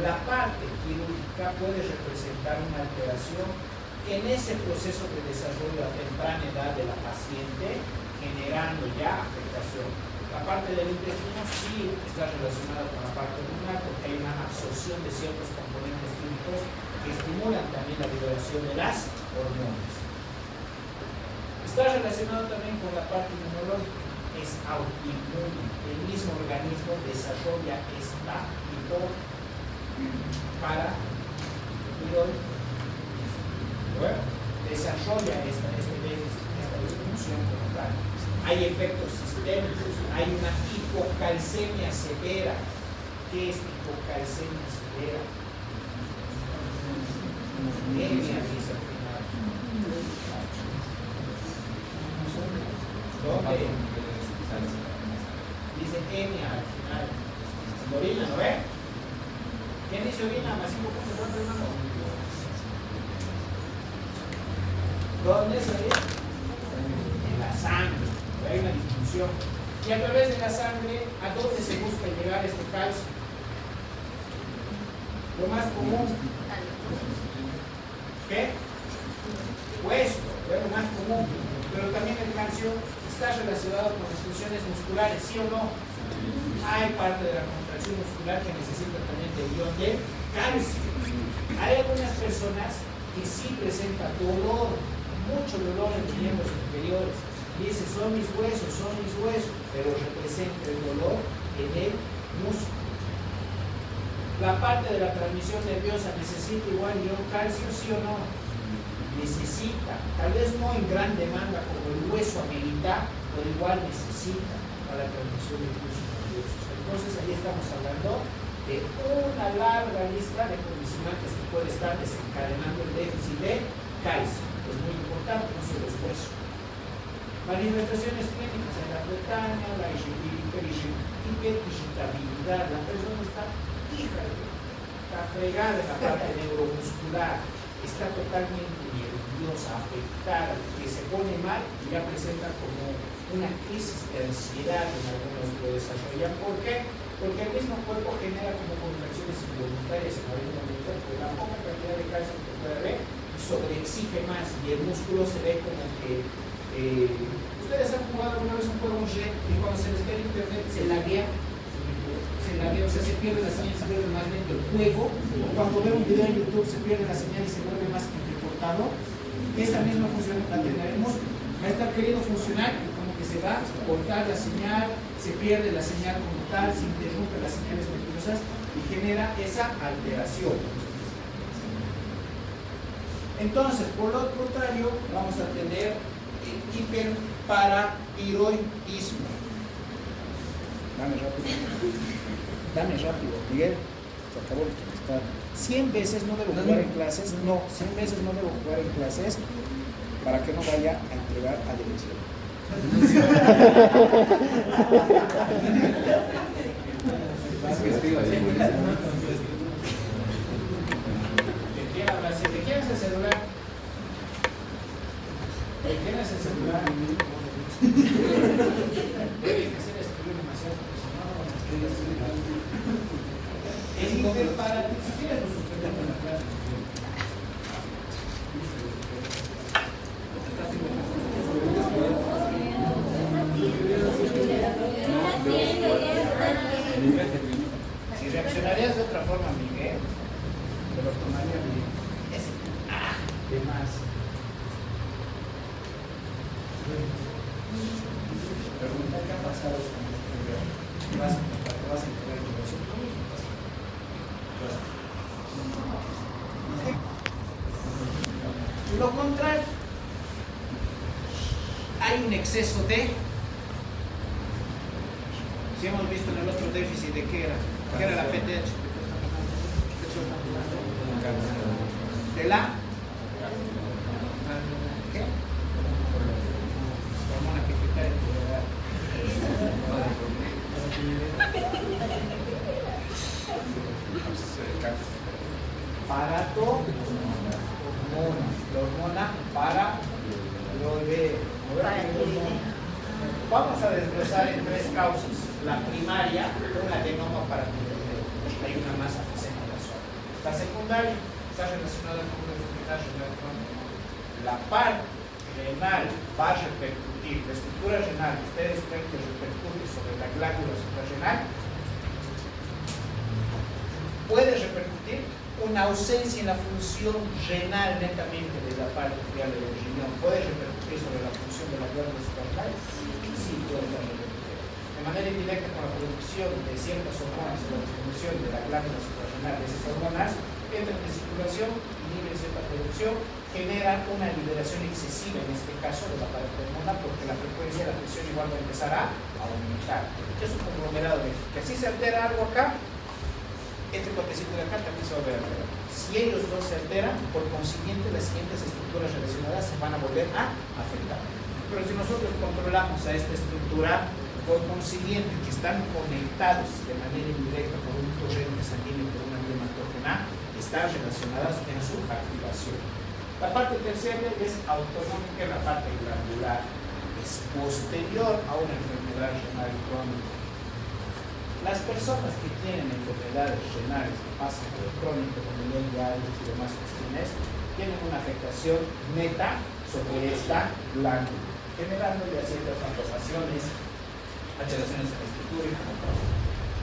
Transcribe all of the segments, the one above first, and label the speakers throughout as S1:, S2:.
S1: La parte quirúrgica puede representar una alteración en ese proceso de desarrollo a temprana edad de la paciente, generando ya afectación. La parte del intestino sí está relacionada con la parte hormonal porque hay una absorción de ciertos componentes químicos que estimulan también la liberación de las hormonas. Está relacionado también con la parte inmunológica, es autoinmune. El mismo organismo desarrolla esta tipo para desarrolla esta disfunción como tal. Hay efectos sistémicos, hay una hipocalcemia severa. ¿Qué es hipocalcemia severa? Anemia, dice al final. ¿Dónde? Dice anemia al final. Orina, ¿no ve? ¿Quién dice orina? Más 5.4, hermano. ¿Dónde se ve? En la sangre. Hay una disfunción. Y a través de la sangre, ¿a dónde se busca llegar este calcio? Lo más común. ¿Qué? Hueso, es lo más común. Pero también el calcio está relacionado con las funciones musculares, ¿sí o no? Hay parte de la contracción muscular que necesita también de ion de calcio. Hay algunas personas que sí presentan dolor, mucho dolor en los miembros inferiores. Dice, son mis huesos, pero representa el dolor en el músculo. La parte de la transmisión nerviosa necesita igual ion calcio, ¿sí o no? Necesita, tal vez no en gran demanda como el hueso amerita, pero igual necesita para la transmisión de impulsos nerviosos. Entonces ahí estamos hablando de una larga lista de condicionantes que puede estar desencadenando el déficit de calcio. Es muy importante, no solo los huesos. Manifestaciones clínicas en la pestaña, la hiperdigitabilidad, la persona está fregada en la parte neuromuscular, está totalmente nerviosa, afectada, que se pone mal y ya presenta como una crisis de ansiedad en algunos lo desarrollan. ¿Por qué? Porque el mismo cuerpo genera como contracciones involuntarias en algún momento, por la poca cantidad de calcio que puede haber, y sobreexige más, y el músculo se ve como que ustedes han jugado alguna vez un juego jet y cuando se les ve en internet se laguea, o sea, se pierde la señal, se pierde más lento el juego, o cuando ve un video en YouTube se pierde la señal y se vuelve más entrecortado. Esa misma función la tendremos. Va a estar queriendo funcionar y como que se va a cortar la señal, se pierde la señal como tal, se interrumpen las señales nerviosas y genera esa alteración. Entonces, por lo contrario, vamos a tener el hiperparatiroidismo. Dame rápido, Miguel. Se acabó nuestro estado. 100 veces no debo jugar en clases. No, 100 veces no debo jugar en clases para que no vaya a entregar a dirección. ¿De quién hablas? ¿De quién es el celular? ¿De quién es el celular? Debe que ser escribir demasiado porque si no, es hiperparatiroidismo. Si quieres lo suspendemos en la clase. Si reaccionarías de otra forma, Miguel, te lo tomaría bien. Es de más. Pregunta qué ha pasado con te vas a entregar el negocio. Lo contrario, hay un exceso de, si hemos visto en el otro déficit de qué era la PTH, de la ¿qué? Hormona pituitaria. Paratormona, la hormona paratiroidea. Vamos a desglosar en tres causas. La primaria, un adenoma paratiroideo. Hay una masa presente en la zona. La secundaria está relacionada con una enfermedad renal crónica. La parte renal va a repercutir, la estructura renal, ustedes creen que repercute sobre la glándula suprarrenal, puede repercutir una ausencia en la función renal netamente de la parte frial del riñón. ¿Puede repercutir sobre la función de la glándula suprarrenal? Sí, puede repercutir. De manera indirecta, con la producción de ciertas hormonas o la distribución de la glándula suprarrenal de esas hormonas, entran en circulación, inhiben cierta producción, generan una liberación excesiva, en este caso, de la pared pulmonar, porque la frecuencia de la presión igual va a empezar a aumentar. Es un conglomerado de que así se altera algo acá, este toquecito de acá también se va a ver alterado. Si ellos dos se alteran, por consiguiente las siguientes estructuras relacionadas se van a volver a afectar. Pero si nosotros controlamos a esta estructura, por consiguiente que están conectados de manera indirecta por un torrente sanguíneo y por una vía hematógena, están relacionadas en su activación. La parte terciaria es autonómica, la parte glandular es posterior a una enfermedad renal crónica. Las personas que tienen enfermedades renales que pasan por el crónico con nivel de ALS y demás cuestiones tienen una afectación neta sobre esta glándula, generando ya ciertas malformaciones, alteraciones en la estructura y control.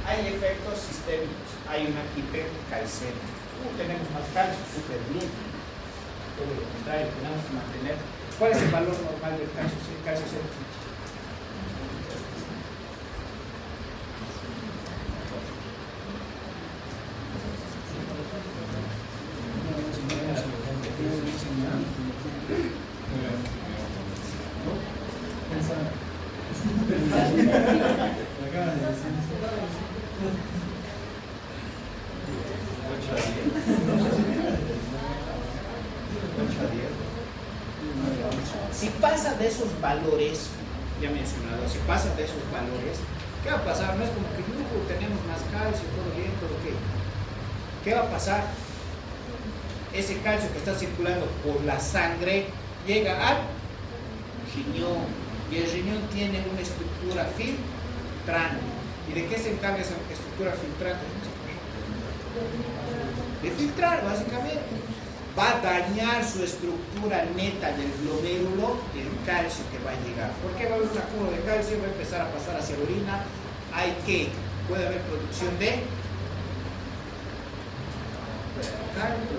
S1: Hay efectos sistémicos, hay una hipercalcemia. Tenemos más calcio, súper bien. Todo lo contrario, tenemos que mantener. ¿Cuál es el valor normal del calcio? El calcio es Si pasa de esos valores, ya mencionado, si pasa de esos valores, ¿qué va a pasar? No es como que tenemos más calcio, todo bien, todo ok. ¿Qué va a pasar? Ese calcio que está circulando por la sangre llega al riñón, y el riñón tiene una estructura filtrante. ¿Y de qué se encarga esa estructura filtrante? De filtrar, básicamente. Va a dañar su estructura neta del glomérulo, el calcio que va a llegar. ¿Por qué va a haber un acúmulo de calcio? Va a empezar a pasar hacia la orina. Puede haber producción de calcio.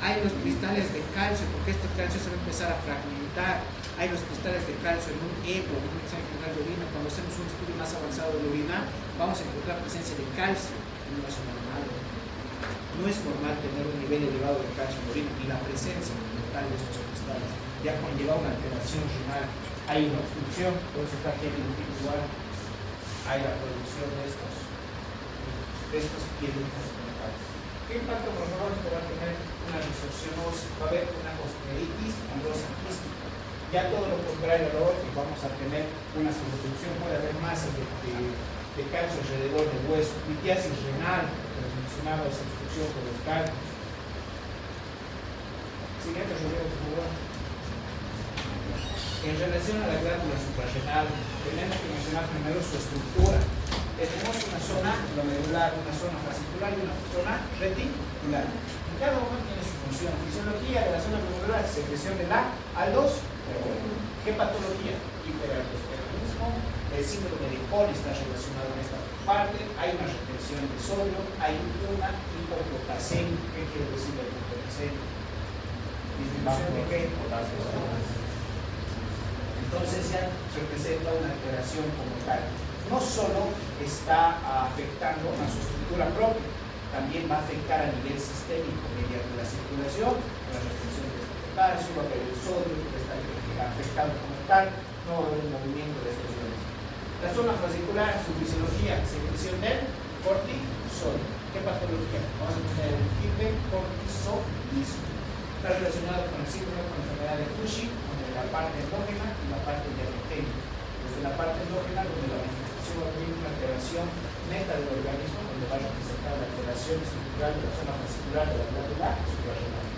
S1: Hay los cristales de calcio, porque este calcio se va a empezar a fragmentar. Hay los cristales de calcio en un EPO, en un examen general de orina. Cuando hacemos un estudio más avanzado de la orina, vamos a encontrar presencia de calcio. No es normal. No es normal tener un nivel elevado de calcio en la orina, ni la presencia total de estos cristales. Ya conlleva una alteración renal, hay una obstrucción, por eso está aquí igual, hay la producción de estos químicos. ¿Qué impacto morfológico va a tener una resorcionosis? Va a haber una osteoitis fibrosa quística. Ya todo lo contrario a lo otro, vamos a tener una subducción, puede haber masas de calcio alrededor del hueso, litiasis renal, que les mencionaba, esa obstrucción por los calcios. Siguiente, Rodrigo, por favor. En relación a la glándula suprarrenal, tenemos que mencionar primero su estructura. Tenemos una zona glomerular, una zona fascicular y una zona reticular. En cada uno tiene su función. Fisiología de la zona glomerular, secreción de la A2. ¿Qué patología? Hiperaldosteronismo. El síndrome de Cole está relacionado en esta parte. Hay una retención de sodio, hay una hipopotasemia. ¿Qué quiere decir la hipopotasemia? Disminución de qué? Entonces ya se presenta una alteración como tal. No solo está afectando a su estructura propia, también va a afectar a nivel sistémico mediante la circulación, la restricción de potasio, va a haber el sodio que está afectado como tal, no va a haber un movimiento de estos iones. La zona fascicular, su fisiología, secreción del cortisol. ¿Qué patología? Vamos a tener el hipercortisolismo. Está relacionado con el síndrome, con la enfermedad de Cushing, donde la parte endógena y la parte diafragmática. Desde la parte endógena, donde la manifestación va a tener una alteración neta del organismo, donde va a representar la alteración estructural de la zona fascicular de la glándula suprarrenal.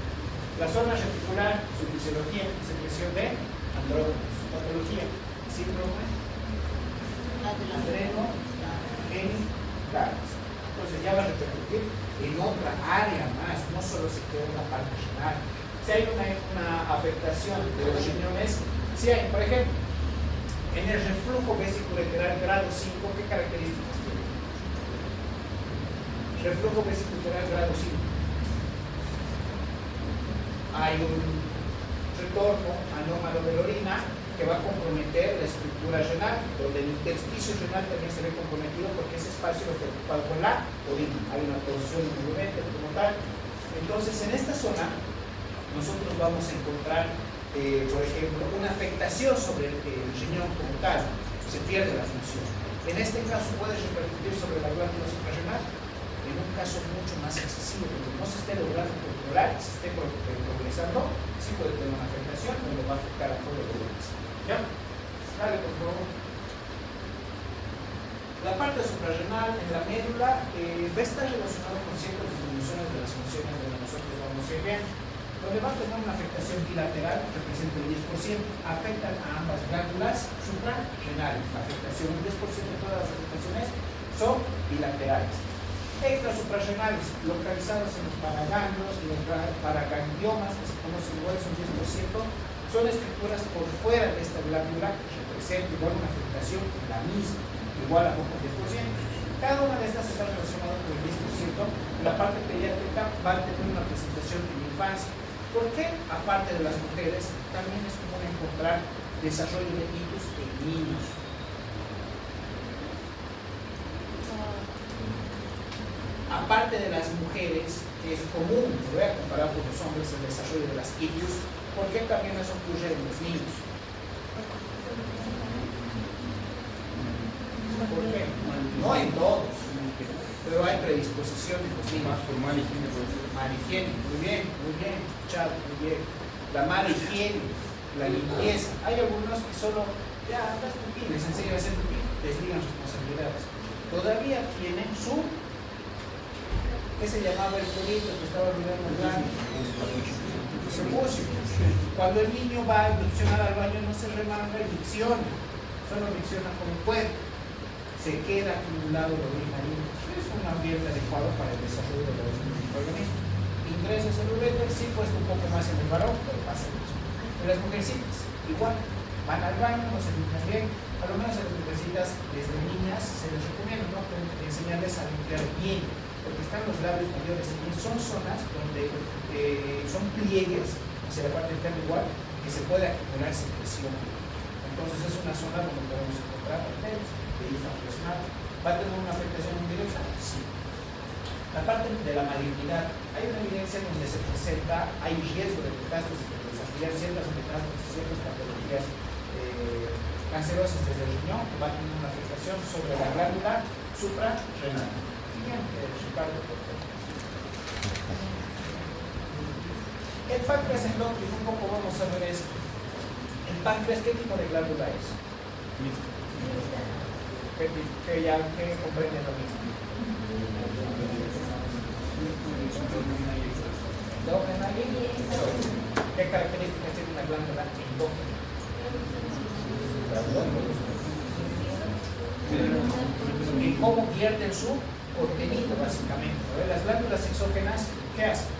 S1: La zona reticular, su fisiología, secreción de andrógenos. Su patología, síndrome adrenogenital. entonces ya va a repercutir en otra área más, no solo se queda en la parte renal. Si hay una afectación de los riñones, si hay, por ejemplo, en el reflujo vesicular grado 5, ¿qué características tiene? Reflujo vesicular grado 5. Hay un retorno anómalo de la orina que va a comprometer la estructura renal, donde el intersticio renal también se ve comprometido porque ese espacio lo está ocupado con la orina. Hay una torsión envolvente como tal. Entonces, en esta zona, nosotros vamos a encontrar, por ejemplo, una afectación sobre el riñón como tal. Se pierde la función. En este caso, puede repercutir sobre la glándula suprarrenal. En un caso mucho más excesivo, donde no se esté logrando controlar, se esté progresando, sí puede tener una afectación, donde va a afectar a todo el organismo. ¿Ya? Dale, por favor. La parte suprarrenal en la médula va a estar relacionada con ciertas disminuciones de las funciones de nosotros vamos a ir bien. Donde va a tener una afectación bilateral, representa el 10%, afectan a ambas glándulas suprarrenales. La afectación, un 10% de todas las afectaciones son bilaterales. Extra suprarrenales, localizados en los paraganglios y los paragangiomas, que se conocen igual, son 10%, son estructuras por fuera de esta glándula que representan igual una afectación la misma, igual a poco 10%. Cada una de estas está relacionada con el 10%. La parte pediátrica va a tener una presentación en la infancia. ¿Por qué? Aparte de las mujeres, también es común encontrar desarrollo de hitos en niños. Aparte de las mujeres, que es común, lo voy a comparar con los hombres, el desarrollo de las ictus, ¿por qué también eso ocurre en los niños? ¿Por qué? No en todos, pero hay predisposición en los niños.
S2: Más por mala higiene, puede ser.
S1: Mala higiene, muy bien, Chad, muy bien. La mala higiene, la limpieza. Hay algunos que solo, ya, andas pipí, les enseñan a hacer pipí, desligan responsabilidades. Todavía tienen su, ¿qué se llamaba el culito que estaba olvidando el baño? Cuando el niño va a miccionar al baño, no se remanga y micciona, solo micciona como puede. Se queda acumulado la orina ahí. Es un ambiente adecuado para el desarrollo del organismo. Ingresas el uréter, sí cuesta un poco más en el varón, pero pasa lo mismo. En las mujercitas, igual, van al baño, no se limpian bien. A lo menos a las mujercitas, desde niñas, se les recomienda, ¿no?, enseñarles a limpiar bien, porque están los labios mayores y son zonas donde son pliegues hacia la parte interna igual, que se puede acumular secreción. Entonces es una zona donde podemos encontrar bacterias. ¿Va a tener una afectación indirecta? Sí. La parte de la malignidad, hay una evidencia donde se presenta, hay riesgo de metástasis, de desarrollar ciertas metástasis, ciertas patologías cancerosas desde el riñón, que va a tener una afectación sobre la glándula suprarrenal. Siguiente, Ricardo, por favor. El páncreas endocrino, un poco vamos a ver esto. El páncreas, ¿qué tipo de glándula es? Que comprende lo mismo. Endógena y exógena. ¿Qué características tiene una glándula endógena? Y cómo vierten su contenido, básicamente. Las glándulas exógenas, ¿qué hacen?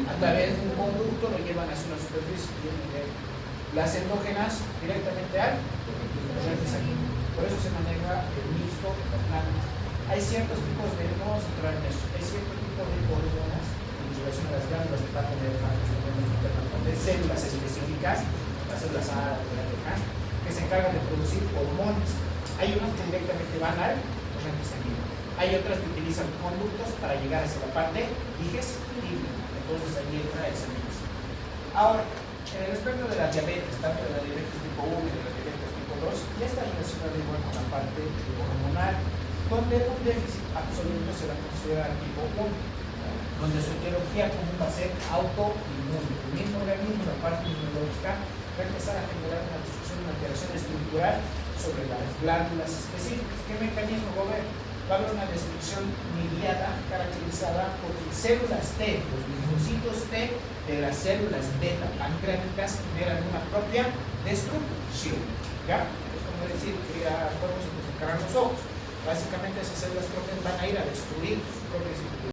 S1: A través de un conducto lo llevan hacia una superficie. Las endógenas directamente al torrente sanguíneo. Por eso se maneja el mixto de las glándulas. Hay ciertos tipos de, no vamos a entrar en eso, hay cierto tipo de hormonas en relación a las glándulas que van a tener de células específicas, las células A, que se encargan de producir hormonas. Hay unas que directamente van al torrente sanguíneo. Hay otras que utilizan conductos para llegar hacia la parte digestiva. Entonces ahí entra esa misma. Ahora, en el aspecto de la diabetes, tanto de la diabetes tipo 1 y de la diabetes tipo 2, ya está relacionado igual con la parte hormonal, donde un déficit absoluto se va a considerar tipo 1, donde su etiología común va a ser autoinmune. El mismo organismo, la parte inmunológica, va a empezar a generar una destrucción, una alteración estructural sobre las glándulas específicas. ¿Qué mecanismo va a haber? Va a haber una destrucción mediada, caracterizada por células T, los linfocitos T de las células beta pancreáticas generan una propia destrucción. ¿Ya? Es como decir que ya podemos identificar los ojos. Básicamente esas células propias van a ir a destruir su propio